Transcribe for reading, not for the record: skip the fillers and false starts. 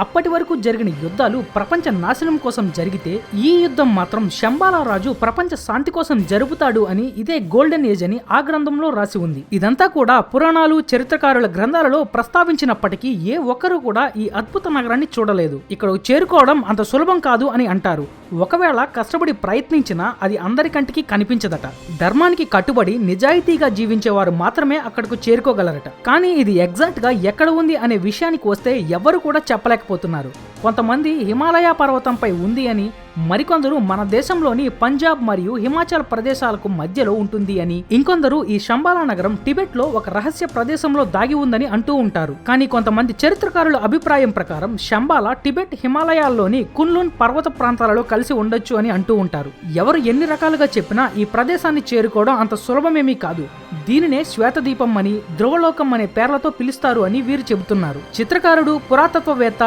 అప్పటి వరకు జరిగిన యుద్ధాలు ప్రపంచ నాశనం కోసం జరిగితే ఈ యుద్ధం మాత్రం శంబాలా రాజు ప్రపంచ శాంతి కోసం జరుపుతాడు అని ఇదే గోల్డెన్ ఏజ్ అని ఆ గ్రంథంలో రాసి ఉంది. ఇదంతా కూడా పురాణాలు చరిత్రకారుల గ్రంథాలలో ప్రస్తావించినప్పటికీ ఏ ఒక్కరూ కూడా ఈ అద్భుత నగరాన్ని చూడలేదు. ఇక్కడ చేరుకోవడం అంత సులభం కాదు అని అంటారు. ఒకవేళ కష్టపడి ప్రయత్నించినా అది అందరికంటికి కనిపించదట. ధర్మానికి కట్టుబడి నిజాయితీగా జీవించేవారు మాత్రమే అక్కడకు చేరుకోగలరట. కానీ ఇది ఎగ్జాక్ట్ గా ఎక్కడ ఉంది అనే విషయానికి వస్తే ఎవరు కూడా చెప్పలేకపోతున్నారు. కొంతమంది హిమాలయ పర్వతంపై ఉంది అని, మరికొందరు మన దేశంలోని పంజాబ్ మరియు హిమాచల్ ప్రదేశాలకు మధ్యలో ఉంటుంది అని, ఇంకొందరు ఈ శంబాలా నగరం టిబెట్ లో ఒక రహస్య ప్రదేశంలో దాగి ఉందని అంటూ ఉంటారు. కానీ కొంతమంది చరిత్రకారుల అభిప్రాయం ప్రకారం శంబాలా టిబెట్ హిమాలయాల్లోని కున్లున్ పర్వత ప్రాంతాలలో కలిసి ఉండొచ్చు అని అంటూ ఉంటారు. ఎవరు ఎన్ని రకాలుగా చెప్పినా ఈ ప్రదేశాన్ని చేరుకోవడం అంత సులభమేమీ కాదు. దీనినే శ్వేతదీపం అని, ధ్రువలోకం అనే పేర్లతో పిలుస్తారు అని వీరు చెబుతున్నారు. చిత్రకారుడు పురాతత్వవేత్త